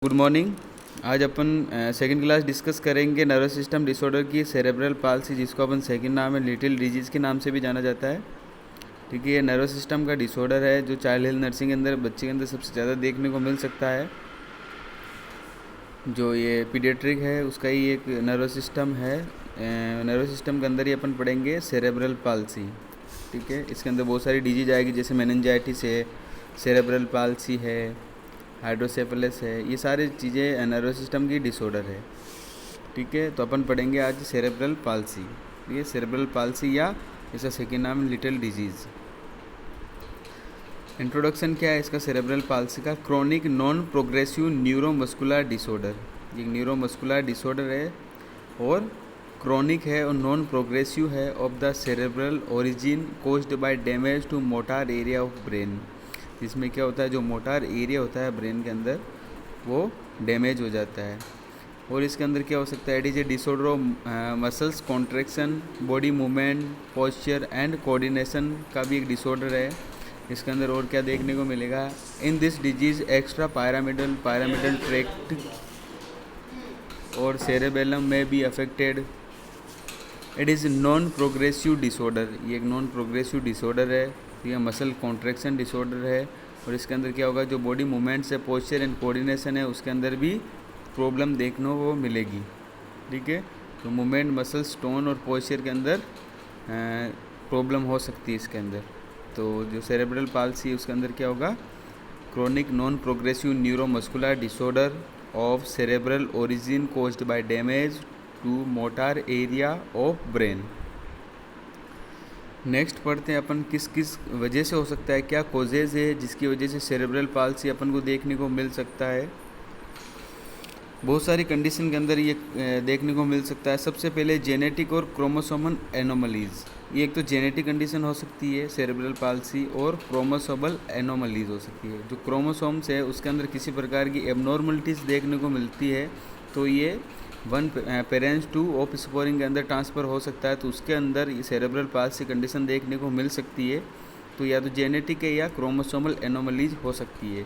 Good morning. आज अपन second class discuss करेंगे nervous system disorder की सेरेब्रल पाल्सी, जिसको अपन सेकंड नाम है लिटिल डिजीज़ के नाम से भी जाना जाता है। ठीक है, ये नर्वस सिस्टम का डिसऑर्डर है जो चाइल्ड हेल्थ नर्सिंग के अंदर बच्चे के अंदर सबसे ज़्यादा देखने को मिल सकता है। जो ये पीडियाट्रिक है उसका ही एक नर्वस सिस्टम है। नर्वस सिस्टम के अंदर ही अपन पढ़ेंगे सेरेब्रल पाल्सी। ठीक है, इसके अंदर बहुत सारी डिजीज आएगी, जैसे मेनिंजाइटिस है, सेरेब्रल पाल्सी है, हाइड्रोसेफेलस है। ये सारी चीज़ें नर्वस सिस्टम की डिसऑर्डर है। ठीक है, तो अपन पढ़ेंगे आज सेरेब्रल पाल्सी। ये सेरेब्रल पाल्सी या इसका सेकेंड नाम लिटिल डिजीज़। इंट्रोडक्शन क्या है इसका सेरेब्रल पाल्सी का? Chronic non progressive neuromuscular disorder. ये न्यूरोमस्कुलर डिसऑर्डर है और क्रोनिक है और नॉन प्रोग्रेसिव है of the cerebral origin caused by damage to motor area of brain. इसमें क्या होता है, जो मोटार एरिया होता है ब्रेन के अंदर वो डैमेज हो जाता है। और इसके अंदर क्या हो सकता है, it is a disorder of muscles contraction, body movement, posture and coordination का भी एक डिसऑर्डर है। इसके अंदर और क्या देखने को मिलेगा, in this disease extra pyramidal tract और सेरेबेलम में भी affected. It is non progressive disorder. ये एक नॉन प्रोग्रेसिव डिसऑर्डर है। ये मसल कॉन्ट्रैक्शन डिसऑर्डर है और इसके अंदर क्या होगा, जो बॉडी मूवमेंट्स है, पोस्चर एंड कोऑर्डिनेशन है, उसके अंदर भी प्रॉब्लम देखने को मिलेगी। ठीक है, तो मूवमेंट, मसल, टोन और पोस्चर के अंदर प्रॉब्लम हो सकती है इसके अंदर। तो जो सेरेब्रल पाल्सी है उसके अंदर क्या होगा, chronic non progressive neuromuscular disorder of cerebral origin caused by damage to motor area of brain. Next पढ़ते हैं अपन किस किस वजह से हो सकता है, क्या कॉजेज़ है जिसकी वजह से सेरेब्रल पाल्सी अपन को देखने को मिल सकता है। बहुत सारी कंडीशन के अंदर ये देखने को मिल सकता है। सबसे पहले जेनेटिक और क्रोमोसोमल एनोमलीज़। ये एक तो जेनेटिक कंडीशन हो सकती है सेरेब्रल पाल्सी, और क्रोमोसोमल एनोमलीज़ हो सकती है। जो क्रोमोसोम्स है उसके अंदर किसी प्रकार की एबनॉर्मलिटीज़ देखने को मिलती है, तो ये one parents two of sporing के अंदर ट्रांसफ़र हो सकता है, तो उसके अंदर ये सेरेब्रल पाल्सी कंडीशन देखने को मिल सकती है। तो या तो जेनेटिक है या क्रोमोसोमल एनोमलीज हो सकती है।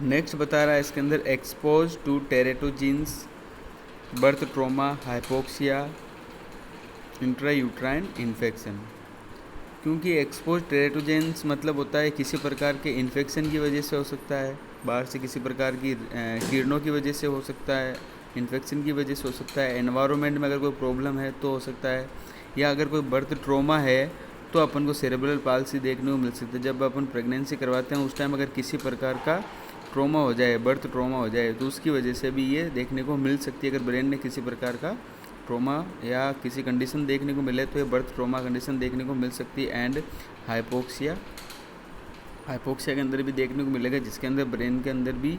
नेक्स्ट बता रहा है इसके अंदर exposed to teratogens, birth trauma, hypoxia, intrauterine infection. क्योंकि एक्सपोज टेरेटोजेंस मतलब होता है किसी प्रकार के इन्फेक्शन की वजह से हो सकता है, बाहर से किसी प्रकार की किरणों की वजह से हो सकता है, इन्फेक्शन की वजह से हो सकता है, एनवायरनमेंट में अगर कोई प्रॉब्लम है तो हो सकता है, या अगर कोई बर्थ ट्रोमा है तो अपन को सेरेब्रल पाल्सी देखने को मिल सकता है। जब अपन प्रेगनेंसी करवाते हैं उस टाइम अगर किसी प्रकार का ट्रोमा हो जाए, बर्थ ट्रोमा हो जाए, तो उसकी वजह से भी ये देखने को मिल सकती है। अगर ब्रेन में किसी प्रकार का ट्रोमा या किसी कंडीशन देखने को मिले तो ये बर्थ ट्रोमा कंडीशन देखने को मिल सकती है। एंड हाइपोक्सिया के अंदर भी देखने को मिलेगा, जिसके अंदर ब्रेन के अंदर भी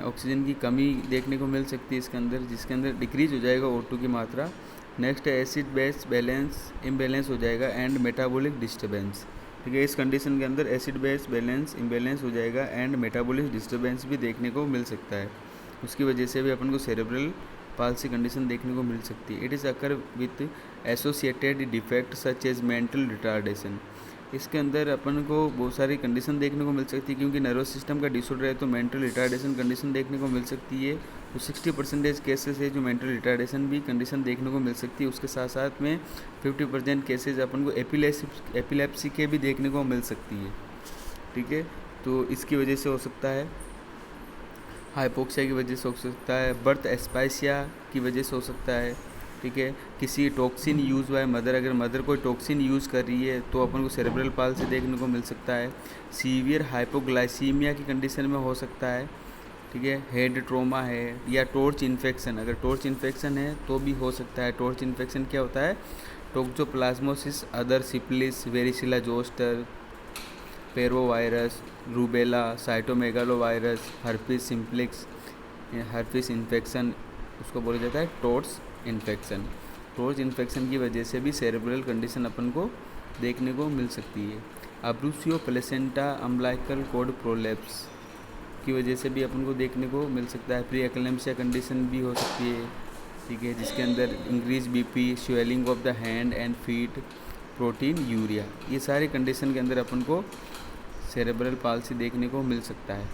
ऑक्सीजन की कमी देखने को मिल सकती है इसके अंदर, जिसके अंदर डिक्रीज हो जाएगा O2 की मात्रा। नेक्स्ट है एसिड बेस बैलेंस इम्बैलेंस हो जाएगा एंड मेटाबॉलिक डिस्टर्बेंस। ठीक है, इस कंडीशन के अंदर एसिड बेस बैलेंस इम्बैलेंस हो जाएगा एंड मेटाबॉलिक डिस्टर्बेंस भी देखने को मिल सकता है। उसकी वजह से भी अपन को सेरेब्रल पाल्सी कंडीशन देखने को मिल सकती है। It is occur with associated defect such as mental retardation. इसके अंदर अपन को बहुत सारी कंडीशन देखने को मिल सकती है, क्योंकि नर्वस सिस्टम का डिसऑर्डर है तो मेंटल रिटार्डेशन कंडीशन देखने को मिल सकती है। तो 60% केसेस है जो मेंटल रिटार्डेशन भी कंडीशन देखने को मिल सकती है। उसके साथ साथ में 50% केसेज अपन को एपिलेप्सी के भी देखने को मिल सकती है। ठीक है, तो इसकी वजह से हो सकता है, हाइपोक्सिया की वजह से हो सकता है, बर्थ एस्पाइसिया की वजह से हो सकता है। ठीक है, किसी टॉक्सिन यूज़ हुआ है मदर, अगर मदर कोई टॉक्सिन यूज़ कर रही है तो अपन को सेरेब्रल पाल्सी देखने को मिल सकता है। सीवियर हाइपोग्लाइसीमिया की कंडीशन में हो सकता है। ठीक है, हेड ट्रोमा है या टॉर्च इन्फेक्शन, अगर टॉर्च इन्फेक्शन है तो भी हो सकता है। टॉर्च इन्फेक्शन क्या होता है, toxoplasmosis other syphilis, varicella zoster, parvovirus, rubella, cytomegalovirus, herpes simplex, herpes infection, उसको बोला जाता है टॉर्च इन्फेक्शन। टॉर्च इन्फेक्शन की वजह से भी सेरेब्रल कंडीशन अपन को देखने को मिल सकती है। अब्रूसियो प्लेसेंटा अम्बिलिकल कॉर्ड प्रोलैप्स की वजह से भी अपन को देखने को मिल सकता है। प्री एक्लेम्पसिया कंडीशन भी हो सकती है। ठीक है, जिसके अंदर increase BP, swelling of the hand and feet, protein urea, ये सारी कंडीशन के अंदर अपन को सेरेब्रल पाल्सी देखने को मिल सकता है।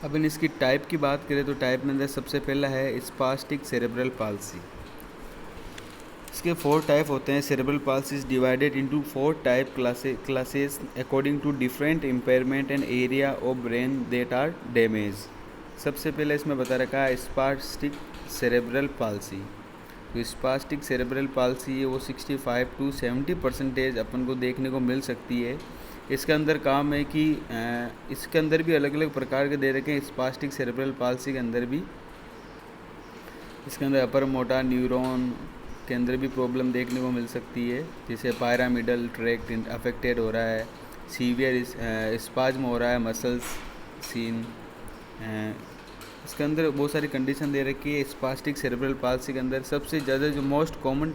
अब इन इसकी टाइप की बात करें तो टाइप में अंदर सबसे पहला है स्पास्टिक सेरेब्रल पाल्सी। इसके 4 टाइप होते हैं। Cerebral palsy is divided into 4 type classes according to different impairment and area of brain that are damage. सबसे पहले इसमें बता रखा है स्पास्टिक सेरेब्रल पाल्सी। तो स्पास्टिक सेरेब्रल पाल्सी है वो 65 to 70% अपन को देखने को मिल सकती है। इसके अंदर काम है कि इसके अंदर भी अलग अलग प्रकार के दे रखे हैं। स्पास्टिक सेरेब्रल पाल्सी के अंदर भी इसके अंदर अपर मोटर न्यूरॉन के अंदर भी प्रॉब्लम देखने को मिल सकती है, जैसे पायरामिडल ट्रैक्ट अफेक्टेड हो रहा है, सीवियर स्पाज्म हो रहा है, मसल्स सीन। इसके अंदर बहुत सारी कंडीशन दे रखी है। स्पास्टिक सेरेब्रल पाल्सी के अंदर सबसे ज़्यादा जो मोस्ट कॉमन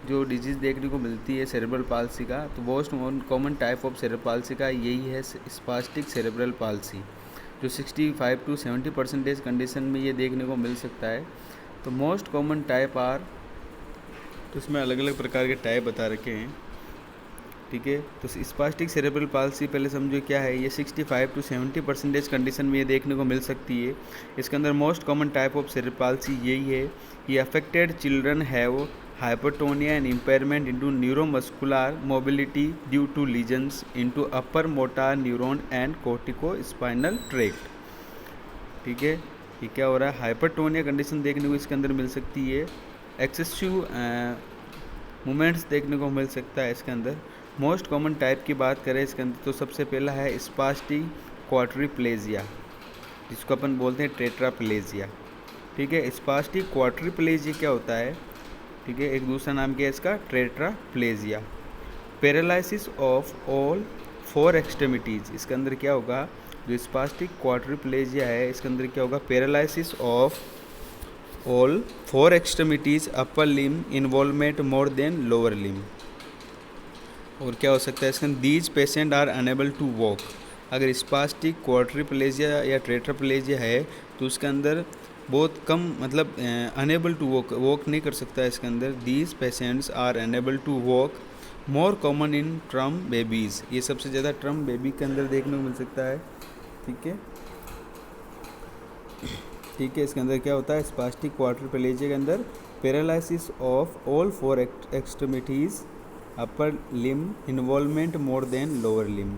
जो डिजीज़ देखने को मिलती है सेरेब्रल पाल्सी का, तो most common type of cerebral palsy का यही है स्पास्टिक सेरेब्रल पाल्सी, जो 65 to 70% कंडीशन में ये देखने को मिल सकता है। तो मोस्ट कॉमन टाइप आर, तो इसमें अलग अलग प्रकार के टाइप बता रखे हैं, ठीक है। तो स्पास्टिक सेरेब्रल पाल्सी पहले समझो क्या है। ये 65 to 70% कंडीशन में ये देखने को मिल सकती है। इसके अंदर most common type of cerebral palsy यही है। ये affected children have hypertonia and impairment into neuromuscular mobility due to lesions into upper motor neuron and corticospinal tract, ठीक है। ये क्या हो रहा है, हाइपरटोनिया कंडीशन देखने को इसके अंदर मिल सकती है। एक्सेसिव मूवमेंट्स देखने को मिल सकता है इसके अंदर। मोस्ट कॉमन टाइप की बात करें इसके अंदर तो सबसे पहला है स्पास्टिक क्वाड्रिप्लेजिया, जिसको अपन बोलते हैं टेट्राप्लेजिया, ठीक है। स्पास्टिक क्वाड्रिप्लेजिया क्या होता है, ठीक है, एक दूसरा नाम क्या है इसका, tetraplegia. Paralysis of all 4 extremities. इसके अंदर क्या होगा, जो स्पास्टिक क्वाड्रिप्लेजिया है इसके अंदर क्या होगा, paralysis of all 4 extremities, upper limb involvement more than lower limb. और क्या हो सकता है इसके अंदर, these patient are unable to walk. अगर स्पास्टिक क्वाड्रिप्लेजिया या टेट्राप्लेजिया है तो उसके अंदर बहुत कम मतलब अनेबल टू वॉक नहीं कर सकता है इसके अंदर। These patients are unable to walk, more common in term babies. ये सबसे ज़्यादा ट्रम बेबी के अंदर देखने को मिल सकता है, ठीक है, ठीक है। इसके अंदर क्या होता है, स्पास्टिक क्वाड्रिप्लेजिया के अंदर paralysis of all 4 extremities, upper limb involvement more than lower limb,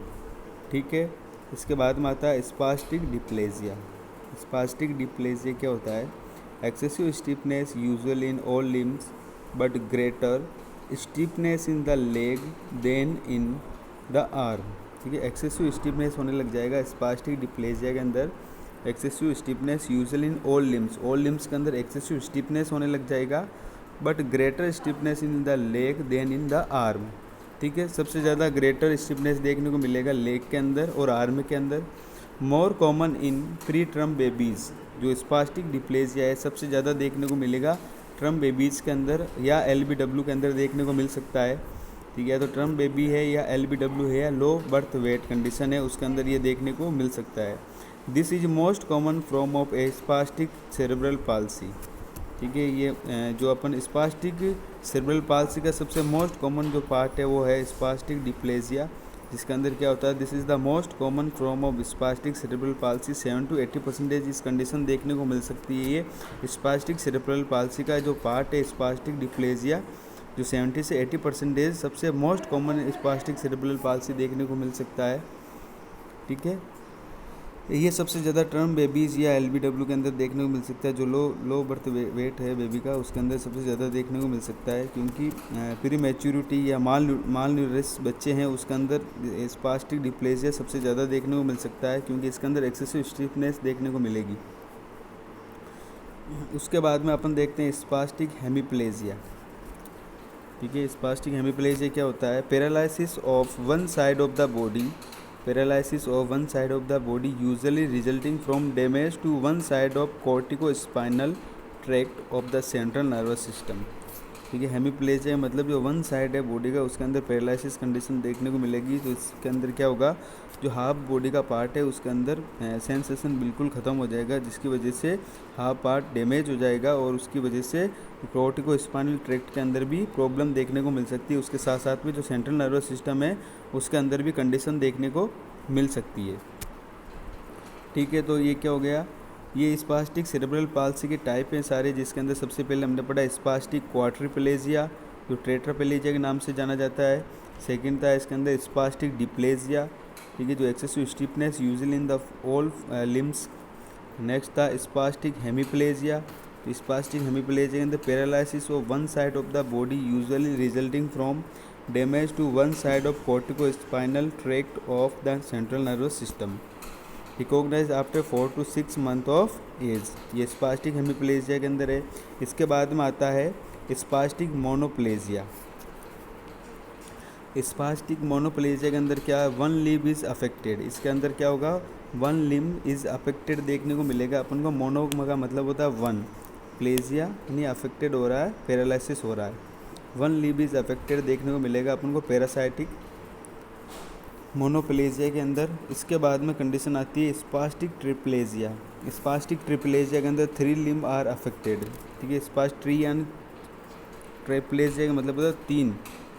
ठीक है। इसके बाद में आता है स्पास्टिक डिप्लेजिया। स्पास्टिक डिप्लेजिया क्या होता है, excessive stiffness usual in all limbs but greater stiffness in the leg than in the arm, ठीक है। एक्सेसिव स्टिफनेस होने लग जाएगा स्पास्टिक डिप्लेजिया के अंदर। Excessive stiffness usual in all limbs के अंदर एक्सेसिव स्टिफनेस होने लग जाएगा, but greater stiffness in the leg than in the arm, ठीक है। सबसे ज़्यादा ग्रेटर स्टिफनेस देखने को मिलेगा लेग के अंदर और आर्म के अंदर। More common in preterm babies. जो स्पास्टिक डिप्लेजिया है सबसे ज़्यादा देखने को मिलेगा ट्रम बेबीज़ के अंदर या LBW के अंदर देखने को मिल सकता है, ठीक है। तो ट्रम बेबी है या LBW है या लो बर्थ वेट कंडीशन है, उसके अंदर ये देखने को मिल सकता है। This is most common form of A spastic cerebral palsy, ठीक है। ये जो अपन स्पास्टिक सेरेब्रल पाल्सी का सबसे मोस्ट कॉमन जो पार्ट है वो है स्पास्टिक डिप्लेजिया, जिसके अंदर क्या होता है, this is the most common form of spastic cerebral palsy. 7 to 80% इस कंडीशन देखने को मिल सकती है। ये स्पास्टिक सेरेब्रल पाल्सी का जो पार्ट है स्पास्टिक डिप्लेजिया, जो 70 से 80% सबसे most common spastic cerebral palsy देखने को मिल सकता है, ठीक है। ये सबसे ज़्यादा टर्म बेबीज़ या LBW के अंदर देखने को मिल सकता है। जो लो बर्थ वेट है बेबी का उसके अंदर सबसे ज़्यादा देखने को मिल सकता है, क्योंकि प्री मैच्योरिटी या माल न्यूरिश बच्चे हैं उसके अंदर स्पास्टिक डिप्लेजिया सबसे ज़्यादा देखने को मिल सकता है, क्योंकि इसके अंदर एक्सेसिव स्टिफनेस देखने को मिलेगी। उसके बाद में अपन देखते हैं स्पास्टिक हेमीप्लेजिया, ठीक है। स्पास्टिक हेमीप्लेजिया क्या होता है, paralysis of one side of the body, paralysis of one side of the body usually resulting from damage to one side of corticospinal tract of the central nervous system, ठीक है। Hemiplegia मतलब जो one side है body का उसके अंदर paralysis condition देखने को मिलेगी। तो इसके अंदर क्या होगा, जो हाफ बॉडी का पार्ट है उसके अंदर सेंसेशन बिल्कुल ख़त्म हो जाएगा, जिसकी वजह से हाफ पार्ट डैमेज हो जाएगा और उसकी वजह से कॉर्टिकोस्पाइनल ट्रैक्ट के अंदर भी प्रॉब्लम देखने को मिल सकती है। उसके साथ साथ में जो सेंट्रल नर्वस सिस्टम है उसके अंदर भी कंडीशन देखने को मिल सकती है। ठीक है, तो ये क्या हो गया, ये स्पास्टिक सेरेब्रल पाल्सी के टाइप हैं सारे, जिसके अंदर सबसे पहले हमने पढ़ा स्पास्टिक क्वाड्रिप्लेजिया, जो टेट्राप्लेजिया के नाम से जाना जाता है। सेकंड था इसके अंदर स्पास्टिक डिप्लेजिया, ठीक है, जो excessive stiffness usually in the all limbs. Next था स्पास्टिक हेमीप्लेजिया, तो स्पास्टिक हेमीप्लेजिया के अंदर paralysis of one side of the body usually resulting from damage to one side of corticospinal tract of the central nervous system, recognise after 4 to 6 month of age. ये spastic hemiplegia के अंदर है। इसके बाद में आता है स्पास्टिक मोनोप्लेजिया। स्पास्टिक मोनोप्लेजिया के अंदर क्या है, वन लिम्ब इज़ अफेक्टेड। इसके अंदर क्या होगा, वन लिम्ब इज़ अफेक्टेड देखने को मिलेगा अपन को। मोनो का मतलब होता है वन, प्लेजिया यानी अफेक्टेड हो रहा है, पैरालिसिस हो रहा है। वन लिम्ब इज़ अफेक्टेड देखने को मिलेगा अपन को पैरासाइटिक मोनोप्लेजिया के अंदर। इसके बाद में कंडीशन आती है स्पास्टिक ट्रिप्लेजिया। स्पास्टिक ट्रिप्लेजिया के अंदर 3 लिम्ब आर अफेक्टेड, ठीक है। स्पास्ट्रियन ट्रिप्लेजिया का मतलब होता है 3,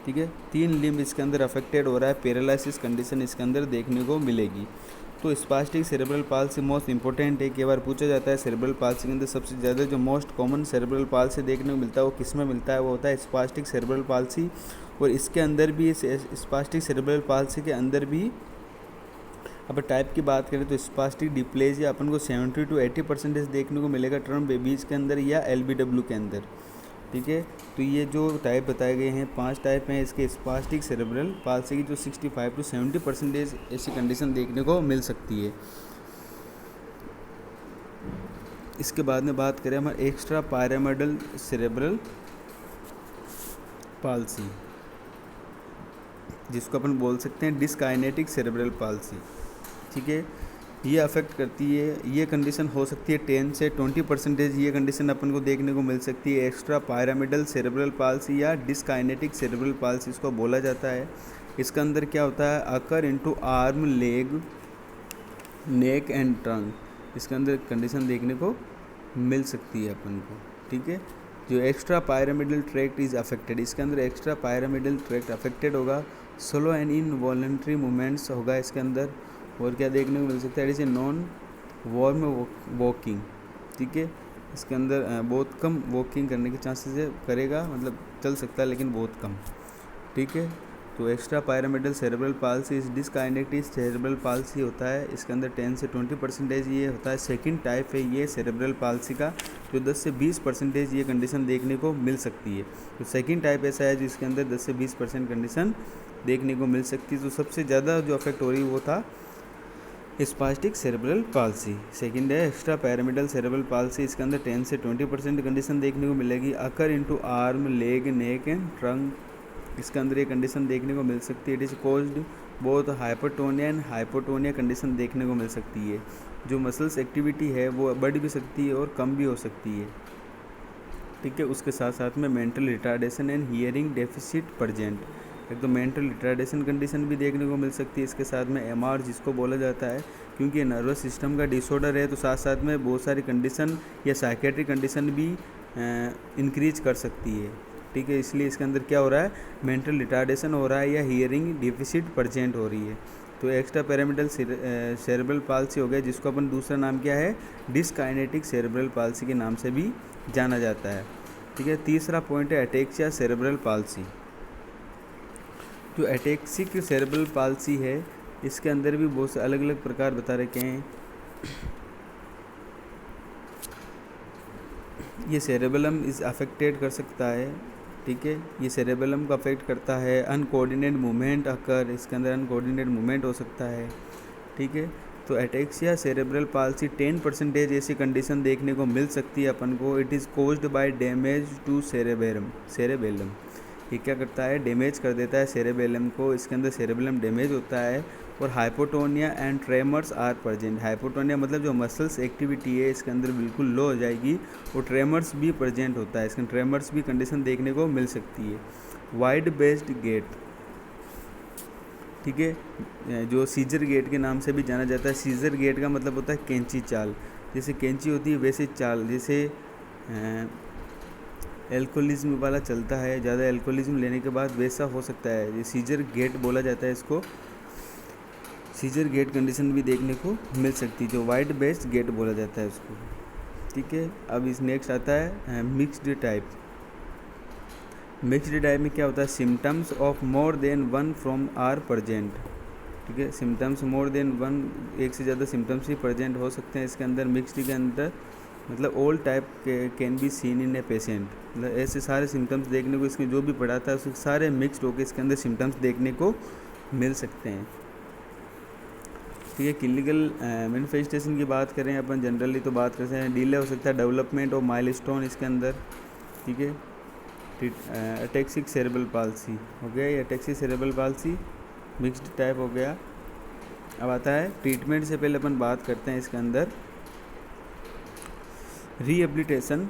ठीक है, 3 लिम्ब इसके अंदर अफेक्टेड हो रहा है, पैरालिसिस कंडीशन इसके अंदर देखने को मिलेगी। तो spastic cerebral palsy most important है, कई बार पूछा जाता है सेरेब्रल पाल्सी के अंदर सबसे ज़्यादा जो मोस्ट कॉमन सेरेब्रल पाल्सी देखने को मिलता है वो किस में मिलता है, वो होता है स्पास्टिक सेरेब्रल पाल्सी। और इसके अंदर भी, इस स्पास्टिक सेरेब्रल पाल्सी के अंदर भी अब टाइप की बात करें तो स्पास्टिक डिप्लेजिया अपन को 70 to 80% देखने को मिलेगा टर्म बेबीज़ के अंदर या LBW के अंदर, ठीक है। तो ये जो टाइप बताए गए हैं 5 टाइप हैं इसके स्पास्टिक सेरेब्रल पाल्सी की, जो 65 to 70% ऐसी कंडीशन देखने को मिल सकती है। इसके बाद में बात करें हमारे एक्स्ट्रा पायरामिडल सेरेब्रल पाल्सी, जिसको अपन बोल सकते हैं डिस्काइनेटिक सेरेब्रल पाल्सी, ठीक है। ये अफेक्ट करती है, ये कंडीशन हो सकती है 10 से 20%, ये कंडीशन अपन को देखने को मिल सकती है एक्स्ट्रा पायरामिडल सेरेब्रल पाल्सी या डिस्काइनेटिक सेरेब्रल पाल्सी इसको बोला जाता है। इसके अंदर क्या होता है, occur into arm, leg, neck and trunk, इसके अंदर कंडीशन देखने को मिल सकती है अपन को, ठीक है। जो extra pyramidal tract is affected, इसके अंदर एक्स्ट्रा पायरामिडल ट्रैक्ट अफेक्टेड होगा, स्लो एंड इनवॉलंटरी मूवमेंट्स होगा इसके अंदर। और क्या देखने को मिल सकता है, जैसे नॉन वार्म वॉकिंग, ठीक है। इसके अंदर बहुत कम वॉकिंग करने के चांसेस है, करेगा मतलब चल सकता है लेकिन बहुत कम, ठीक है। तो एक्स्ट्रा पायरामिडल सेरेब्रल पाल्सी इस डिस्काइनेटिक सेरेब्रल पाल्सी होता है, इसके अंदर 10 से 20% ये होता है। सेकंड टाइप है ये सेरेब्रल पाल्सी का, जो 10 से 20% ये कंडीशन देखने को मिल सकती है। तो सेकंड टाइप ऐसा है जिसके अंदर 10 से 20% कंडीशन देखने को मिल सकती है। तो सबसे ज़्यादा जो अफेक्ट हो रही है वो था स्पास्टिक सेरेब्रल पाल्सी। सेकंड है एक्स्ट्रा पैरामिडल सेरेब्रल पाल्सी, इसके अंदर 10 से 20% कंडीशन देखने को मिलेगी। Occur into arm, leg, neck and trunk, इसके अंदर ये कंडीशन देखने को मिल सकती है। It is caused both hypertonia and hypotonia condition देखने को मिल सकती है। जो मसल्स एक्टिविटी है वो बढ़ भी सकती है और कम भी हो सकती है, ठीक है। उसके साथ साथ में mental retardation and hearing deficit present, एक तो मेंटल रिटार्डेशन कंडीशन भी देखने को मिल सकती है। इसके साथ में MR जिसको बोला जाता है, क्योंकि ये नर्वस सिस्टम का डिसऑर्डर है तो साथ साथ में बहुत सारी कंडीशन या साइकेट्रिक कंडीशन भी इंक्रीज कर सकती है, ठीक है। इसलिए इसके अंदर क्या हो रहा है, मेंटल रिटार्डेशन हो रहा है या हियरिंग डिफिसिट प्रेजेंट हो रही है। तो एक्स्ट्रा पैरामिडल सेरेब्रल पाल्सी हो गया, जिसको अपन दूसरा नाम क्या है, डिस्काइनेटिक सेरेब्रल पाल्सी के नाम से भी जाना जाता है, ठीक है। तीसरा पॉइंट है एटेक्सिया सेरेब्रल पाल्सी। जो एटेक्सिक सेरेब्रल पाल्सी है इसके अंदर भी बहुत से अलग अलग प्रकार बता रखे हैं। ये सेरेबेलम इज़ अफेक्टेड कर सकता है, ठीक है। ये सेरेबेलम को अफेक्ट करता है। अनकोऑर्डिनेट मूवमेंट अकर, इसके अंदर अनकोऑर्डिनेट मूवमेंट हो सकता है, ठीक है। तो एटेक्सिया सेरेब्रल पाल्सी 10% ऐसी कंडीशन देखने को मिल सकती है अपन को। It is caused by damage to cerebellum, ये क्या करता है, डैमेज कर देता है सेरेबेलम को। इसके अंदर सेरेबेलम डैमेज होता है। और hypotonia and tremors are present. Hypotonia मतलब जो मसल्स एक्टिविटी है इसके अंदर बिल्कुल लो हो जाएगी और ट्रेमर्स भी प्रेजेंट होता है, इसके ट्रेमर्स भी कंडीशन देखने को मिल सकती है। वाइड बेस्ड गेट, ठीक है, जो सीजर गेट के नाम से भी जाना जाता है। सीजर गेट का मतलब होता है कैंची चाल, जैसे कैंची होती है वैसे चाल, जैसे एल्कोहलिज्म वाला चलता है, ज़्यादा एल्कोहलिज्म लेने के बाद वैसा हो सकता है, ये सीजर गेट बोला जाता है इसको। सीजर गेट कंडीशन भी देखने को मिल सकती है, जो वाइड बेस्ड गेट बोला जाता है उसको। ठीक है, अब इस नेक्स्ट आता है मिक्स्ड टाइप। मिक्स्ड टाइप में क्या होता है, symptoms of more than one form are present. ठीक है, सिम्टम्स मोर देन वन, एक से ज़्यादा सिम्टम्स ही प्रेजेंट हो सकते हैं इसके अंदर। मिक्स्ड के अंदर मतलब all type can be seen in a patient, मतलब ऐसे सारे सिम्टम्स देखने को इसमें जो भी पढ़ा था उसके सारे मिक्स्ड होकर इसके अंदर सिम्टम्स देखने को मिल सकते हैं। ठीक है, क्लिनिकल मैनिफेस्टेशन की बात करें अपन जनरली तो बात करते हैं डिले हो सकता है डेवलपमेंट ऑफ माइलस्टोन इसके अंदर। ठीक है, अटैक्सिक सेरेब्रल पाल्सी हो गया, ये ataxic cerebral palsy mixed type हो गया। अब आता है ट्रीटमेंट से पहले अपन बात करते हैं इसके अंदर रिहेबिलिटेशन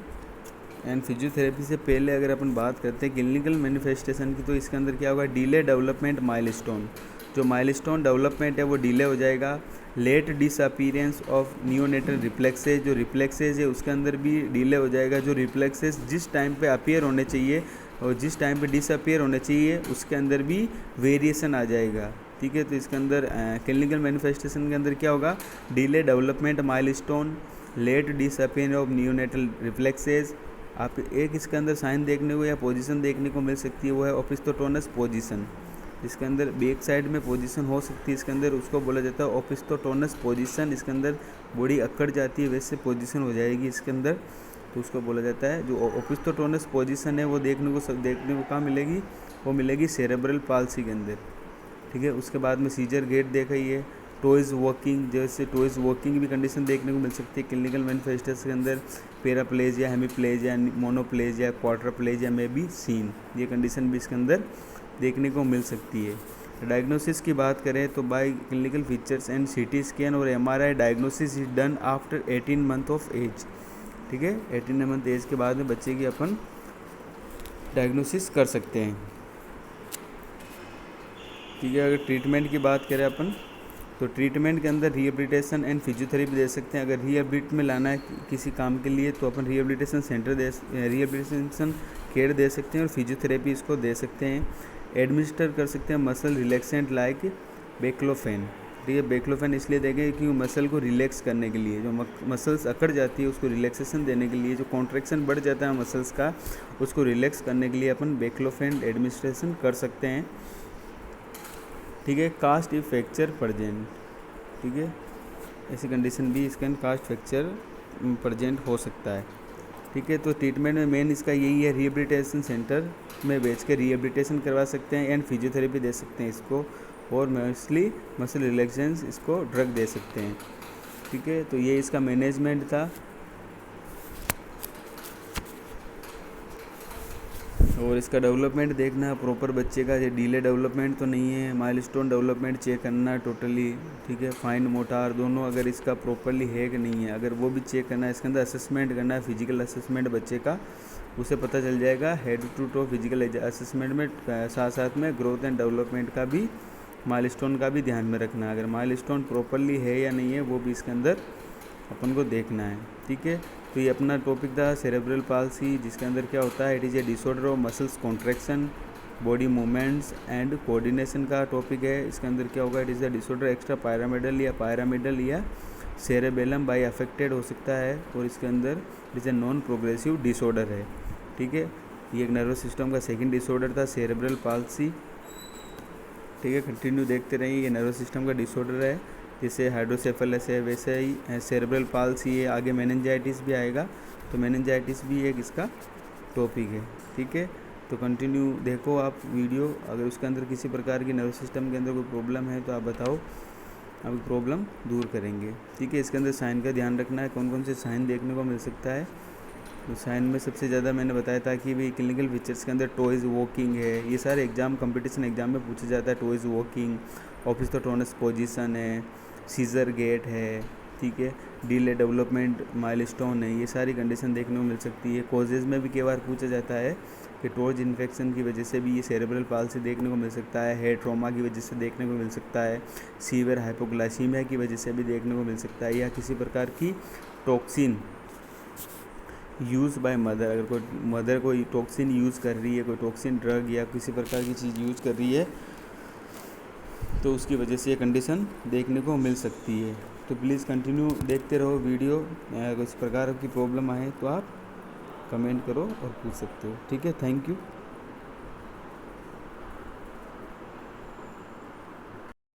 एंड फिजियोथेरेपी से पहले अगर अपन बात करते हैं क्लिनिकल मैनिफेस्टेशन की, तो इसके अंदर क्या होगा, डिले डेवलपमेंट माइलस्टोन। जो माइलस्टोन डेवलपमेंट है वो डिले हो जाएगा। Late disappearance of neonatal reflexes, जो रिफ्लेक्सेज है उसके अंदर भी डिले हो जाएगा। जो रिफ्लेक्सेज जिस टाइम पे अपीयर होने चाहिए और जिस टाइम पे डिसअपीयर होने चाहिए उसके अंदर भी वेरिएशन आ जाएगा। ठीक है, तो इसके अंदर क्लिनिकल मैनिफेस्टेशन के अंदर क्या होगा, delay development milestone, late disappearance of neonatal reflexes. आप एक इसके अंदर साइन देखने को या पोजीशन देखने को मिल सकती है, वो है ओपिस्थोटोनस पोजीशन। इसके अंदर बैक साइड में पोजीशन हो सकती है इसके अंदर, उसको बोला जाता है ओपिस्थोटोनस पोजीशन। इसके अंदर बॉडी अकड़ जाती है वैसे पोजीशन हो जाएगी इसके अंदर, तो उसको बोला जाता है। जो ओपिस्थोटोनस पोजीशन है वो देखने को कहाँ मिलेगी, वो मिलेगी सेरेब्रल पाल्सी के अंदर। ठीक है, उसके बाद में सीजर गेट देखा ही है। टॉयज़ वॉकिंग, जैसे टॉयज़ वॉकिंग भी कंडीशन देखने को मिल सकती है क्लिनिकल मैनिफेस्टेशन के अंदर। पैराप्लेजिया, हेमीप्लेजिया, मोनोप्लेजिया, क्वाड्रप्लेजिया में भी सीन, ये कंडीशन भी इसके अंदर देखने को मिल सकती है। डायग्नोसिस की बात करें तो by clinical features and CT scan और MRI diagnosis is done after 18 month of age. ठीक है, 18 मंथ एज के बाद में बच्चे की अपन डायग्नोसिस कर सकते हैं। ठीक है, अगर ट्रीटमेंट की बात करें अपन तो ट्रीटमेंट के अंदर रिहेबिलिटेशन एंड फिजियोथेरेपी दे सकते हैं। अगर रिहेबिलिट में लाना है किसी काम के लिए तो अपन रिहेबिलिटेशन सेंटर रिहेबिलिटेशन केयर दे सकते हैं और फिजियोथेरेपी इसको दे सकते हैं। एडमिनिस्टर कर सकते हैं मसल रिलैक्सेंट लाइक बेक्लोफेन। ठीक है, बेक्लोफेन इसलिए देंगे क्योंकि मसल को रिलैक्स करने के लिए, जो मसल्स अकड़ जाती है उसको रिलैक्सेशन देने के लिए, जो कॉन्ट्रैक्शन बढ़ जाता है मसल्स का उसको रिलैक्स करने के लिए अपन बेक्लोफेन एडमिनिस्ट्रेशन कर सकते हैं। ठीक है, कास्ट इफ फ्रैक्चर प्रेजेंट। ठीक है, ऐसी कंडीशन भी इसके अंदर कास्ट फ्रैक्चर प्रेजेंट हो सकता है। ठीक है, तो ट्रीटमेंट में मेन इसका यही है, रिहेबिलिटेशन सेंटर में भेज के रिहेबिलिटेशन करवा सकते हैं एंड फिजियोथेरेपी दे सकते हैं इसको, और मोस्टली मसल रिलैक्सेंस इसको ड्रग दे सकते हैं। ठीक है, तो ये इसका मैनेजमेंट था। और इसका डेवलपमेंट देखना है प्रॉपर बच्चे का, ये डिले डेवलपमेंट तो नहीं है। माइलस्टोन डेवलपमेंट चेक करना टोटली। ठीक है, फाइन मोटार दोनों अगर इसका प्रॉपरली है कि नहीं है, अगर वो भी चेक करना है। इसके अंदर असेसमेंट करना है, फिजिकल असेसमेंट बच्चे का, उसे पता चल जाएगा। Head to toe physical assessment में साथ साथ में ग्रोथ एंड डेवलपमेंट का भी, माइलस्टोन का भी ध्यान में रखना है। अगर माइलस्टोन प्रॉपरली है या नहीं है वो भी इसके अंदर अपन को देखना है। ठीक है, तो ये अपना टॉपिक था सेरेब्रल पाल्सी, जिसके अंदर क्या होता है, it is a disorder of muscles contraction, body movements and coordination का टॉपिक है। इसके अंदर क्या होगा, it is a disorder extra pyramidal या सेरेबेलम बाई अफेक्टेड हो सकता है, और इसके अंदर it is a non progressive disorder है। ठीक है, ये एक नर्वस सिस्टम का सेकेंड डिसऑर्डर था सेरेब्रल पाल्सी। ठीक है, कंटिन्यू देखते रहिए। ये नर्वस सिस्टम का डिसऑर्डर है, जैसे हाइड्रोसेफेलस है वैसे ही सेरेब्रल पाल्सी है। आगे मेनिंजाइटिस भी आएगा, तो मेनिंजाइटिस भी एक इसका टॉपिक है। ठीक है, तो कंटिन्यू देखो आप वीडियो। अगर उसके अंदर किसी प्रकार की नर्वस सिस्टम के अंदर कोई प्रॉब्लम है तो आप बताओ, आप प्रॉब्लम दूर करेंगे। ठीक है, इसके अंदर साइन का ध्यान रखना है, कौन कौन से साइन देखने को मिल सकता है। तो साइन में सबसे ज़्यादा मैंने बताया था कि भाई क्लिनिकल फीचर्स के अंदर टॉयज़ वॉकिंग है, ये सारे एग्जाम कंपटीशन एग्जाम में पूछा जाता है। टॉयज़ वॉकिंग, ओपिस्थोटोनस पोजीशन है, सीजर गेट है। ठीक है, डिले डेवलपमेंट माइलस्टोन है, ये सारी कंडीशन देखने को मिल सकती है। कॉजेज़ में भी कई बार पूछा जाता है कि टॉर्च इन्फेक्शन की वजह से भी ये सेरेब्रल पाल्सी देखने को मिल सकता है, हेड ट्रॉमा की वजह से देखने को मिल सकता है, सीवियर हाइपोग्लाइसीमिया की वजह से भी देखने को मिल सकता है, या किसी प्रकार की टॉक्सिन यूज़ बाय मदर, अगर कोई मदर कोई टॉक्सिन यूज़ कर रही है, कोई टॉक्सिन ड्रग या किसी प्रकार की चीज़ यूज़ कर रही है तो उसकी वजह से ये कंडीशन देखने को मिल सकती है। तो प्लीज़ कंटिन्यू देखते रहो वीडियो। अगर इस प्रकार की प्रॉब्लम आए तो आप कमेंट करो और पूछ सकते हो। ठीक है, थैंक यू।